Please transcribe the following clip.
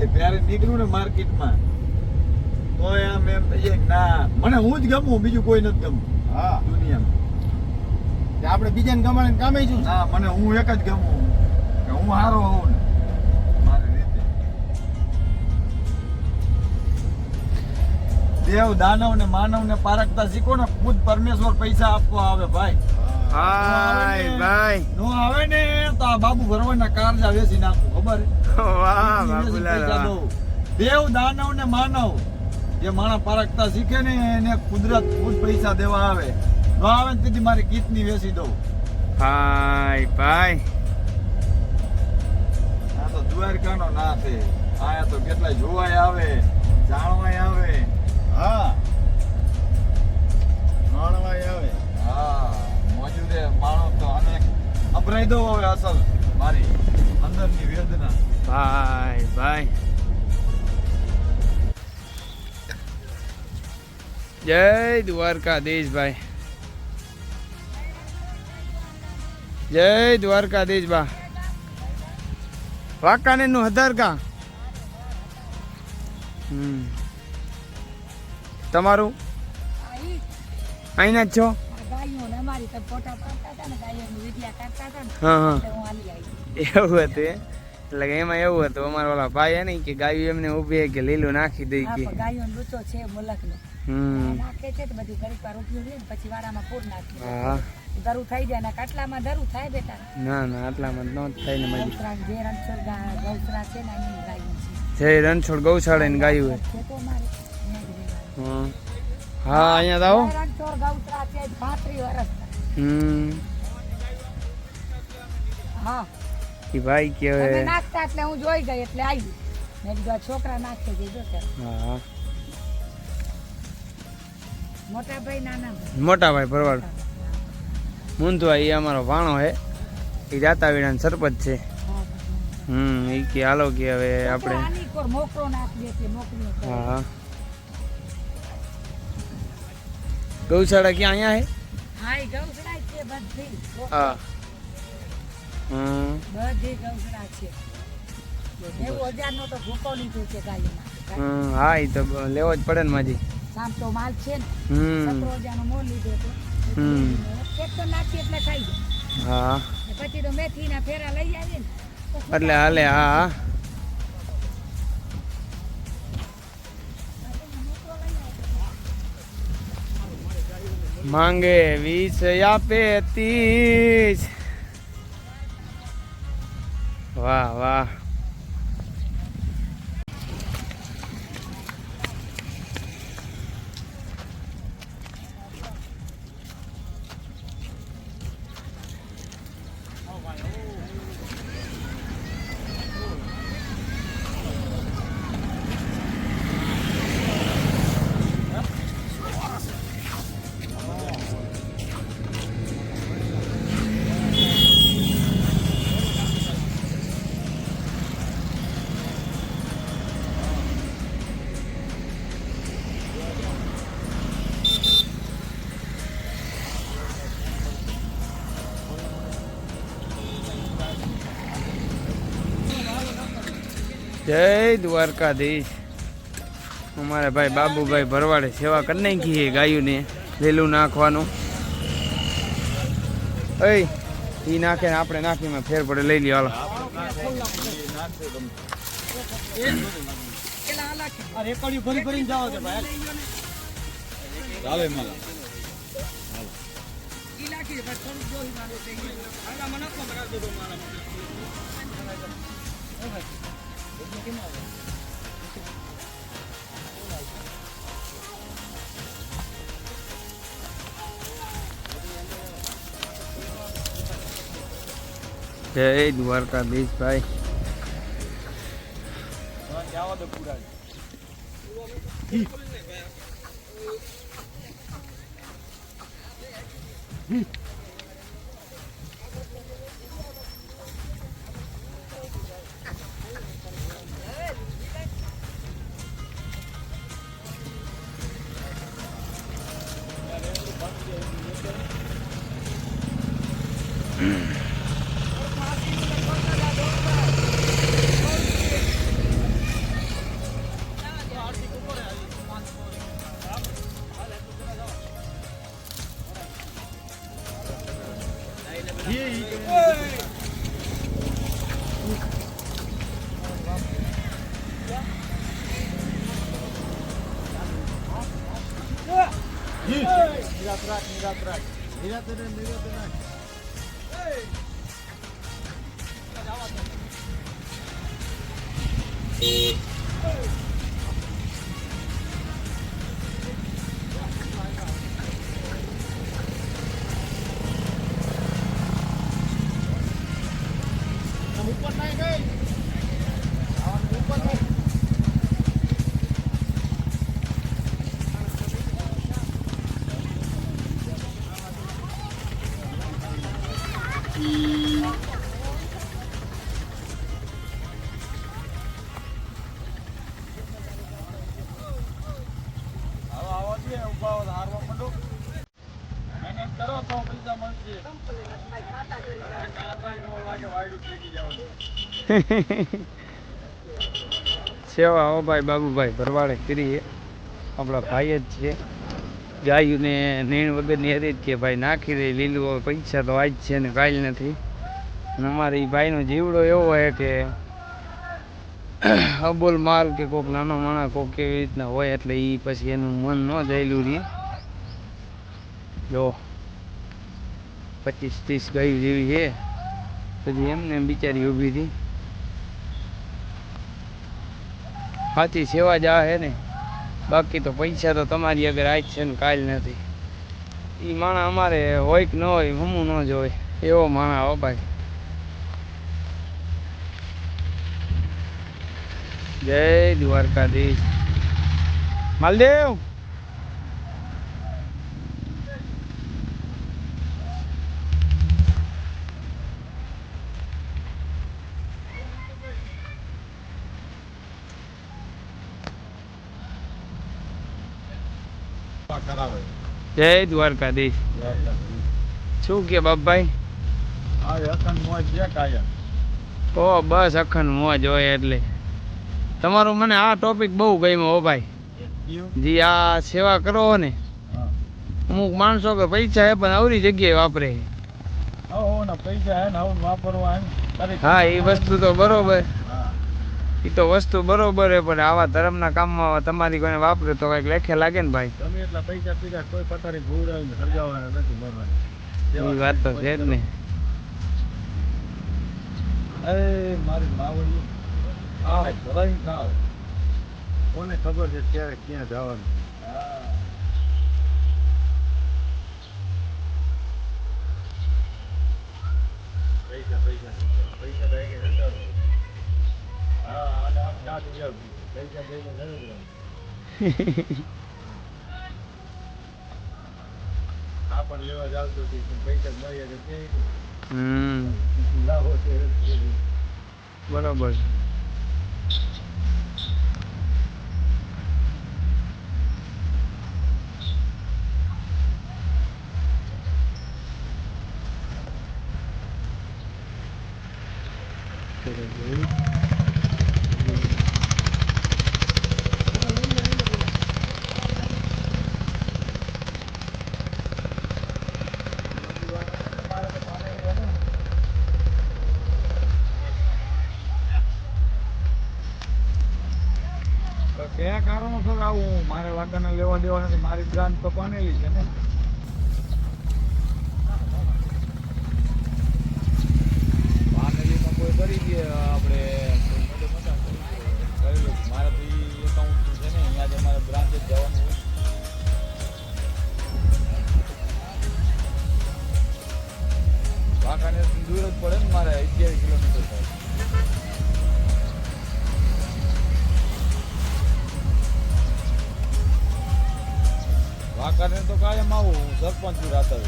ખાલી ત્યારે નીકળું ને માર્કેટમાં તો આમ એમ થઈએ ના મને હું જ ગમું, બીજું કોઈ નથી ગમતું હા દુનિયામાં. આપણે બીજાને ગમાડીને કામે શું? ના, મને હું એક જ ગમું કે હું હારો હોઉં ને મારી રીતે. દેવ દાનવ ને માનવ ને પારખતા શીખો ને ખુદ પરમેશ્વર પૈસા આપવા આવે ભાઈ. હાય ભાઈ, નો આવે ને તો આ બાબુ ભરવાના કારજા વેચી નાખું, ખબર હે? વાહ બાબુલાલ પૈસા વાહ. દઉં. દેવ દાનવ ને માનવ જે માણસ પારખતા શીખે ને એને કુદરત ખુદ પૈસા દેવા આવે. નો આવે ને તેથી મારી કિડની વેચી દઉં. હાય ભાઈ, આ તો દ્વારકાનો નાથ છે. આયા તો કેટલાય જોવાય આવે, જાણવાય આવે. હા માણવાય આવે. હા મોજુદે માણસ તો અનેક અભરાઈ દો હવે અસલ મારી અંદરની વેદના. ભાઈ ભાઈ, જય દ્વારકાધીશ ભાઈ, જય દ્વારકાધીશ બા. વાંકાનેર નું હજારકા. તમારું અહીંના જ છો? હા હા, એવું હતું એટલે કે એમાં એવું હતું અમારા ઓલા ભાઈ હે ને કે ગાયું એમને ઉભી કે લીલું નાખી દઈ કે નાખે છે તો બધું ઘડીક વાર ઉભી રહે ને પછી વાડામાં પૂર નાખે. હા ધરું થઈ જાય ને કાટલામાં ધરું થાય બેટા. ના ના આટલામાં ન થાય ને મજી. ગૌસરા જે રણછોડ ગૌસરા છે ને એની ગાયું છે. જય રણછોડ ગૌશાળા ની ગાયું હે. છે તો મારે હા હા, અહીંયા તો આવો. રણછોડ ગૌસરા છે 35 વર્ષ. હા એ ભાઈ કે તમે નાખતા એટલે હું જોઈ ગઈ એટલે આવી. મેં કીધું આ છોકરા નાખે છે જો કે. હા, મોટા ભાઈ નાના ભાઈ. મોટા ભાઈ ભરવાડ મુંધવા એ અમારો ભાણો હે, એ જાતાવીડા સરપંચ છે. એ કે હાલો કે હવે આપણે. આની કોર મોકરો નાખ દે કે મોકરી. હા ગૌશાળા ક્યાં અહીંયા હે? હા એ ગૌસરા છે બધી. હા બધી ગૌસરા છે. 90,000 નો તો ભૂકો લીધો છે ગાયોના. હા એ તો લેવો જ પડે ને માજી. સામ તો માલ છે ને 17,000 નો મોલ લીધો તો. ટ્રેક્ટર નાખી એટલે ખાઈ જાય. હા પછી તો મેથી ના ફેરા લઈ આવીએ ને એટલે હાલે. હા માંગે 20 આપે 30. વાહ વાહ, જય દ્વારકાધીશ. અમારે ભાઈ બાબુભાઈ ભરવાડે સેવા કરી નાખી ગાયું ને લીલું નાખવાનું. એ નાખે ને આપણે નાખીમાં ફેર પડે લઈ લ્યો. હાલો ભરી ભરીને જાવ છે ભાઈ. ચાલે માલા જય દ્વારકાધીશ ભાઈ. નિરાત રાખ નિરાત રાખ. નિરાતે નાખ. ઉપર નાખ ગઈ. ઉપર નાખ. આવો આવો છે ઉભા આવો હારવા માંડો. મહેનત કરો તો પૈસા મળશે. વાગે વાયડું ફેંકી જવાનું. સેવા હો ભાઈ બાબુભાઈ ભરવાડે કરી આપણા ભાઈ જ છે. ગાયુંને નીણ વગરની હરી જ કે ભાઈ નાખી દે લીલું હવે પૈસા તો આજ છે ને કાલ નથી. અને અમારે એ ભાઈનો જીવડો એવો હોય કે અબોલ માલ કે કોઈક નાનો માણસ કોઈક કેવી રીતના હોય એટલે એ પછી એનું મન ન જયેલું રહે. જો 25-30 ગાયું જેવી છે પછી એમને એમ બિચારી ઊભી હતી. સાચી સેવા જ આ હે ને, બાકી તો પૈસા તો તમારી આગળ આજ છે ને કાલ નથી. એ માણસ અમારે હોય કે ન હોય હમું ન જ હોય એવો માણસ હો ભાઈ. જય દ્વારકાધીશ. માલદેવ કરાવે. જય દ્વારકાધીશ. શું કે બાપભાઈ? આ અખંડ મોજ છે કાયમ. ઓ બસ અખંડ મોજ હોય એટલે. તમારું મને આ ટોપિક બહુ ગમ્યો હો ભાઈ. જી આ સેવા કરો હો ને, અમુક માણસો કે પૈસા હે પણ આવરી જગ્યાએ વાપરે. આવો ને પૈસા હે ને આવું વાપરવા હે ને. હા એ વસ્તુ તો બરોબર, હા. એ તો વસ્તુ બરોબર હે પણ આવા ધર્મના કામમાં તમારી કોઈને વાપરે તો કંઈક લેખે લાગે ને ભાઈ. તમે એટલા પૈસા પીધા કોઈ પથારી ભૂરાવીને સળગાવવાના નથી મરવાની. એ વાત તો છે જ ને. અરે મારી માવડી આ ભરાઈ ખાવ. કોને ખબર છે ક્યારે ક્યાં જવાનું. પૈસા પૈસા પૈસા દઈ કે હટાવો. હા અને આમ ક્યાં જાવ પૈસા દઈને જરૂર આ પણ લેવા જાવ તો પૈસા મળ્યા તો કે લાવો છે બરોબર. કયા કારણોસર આવું મારે વાંકાને લેવા દેવા નથી. મારી બ્રાન્ચ તો બનેલી છે ને. બાનેલીમાં કોઈ કરી દે આપણે મારે તો એ એકાઉન્ટ છે ને અહીંયા જે મારે બ્રાન્ચ જ જવાનું હોય. વાંકાને દૂર જ પડે ને મારે 11 કિલોમીટર થાય. વાંકાને તો કાયમ આવું હું સરપંચ છું રાતર.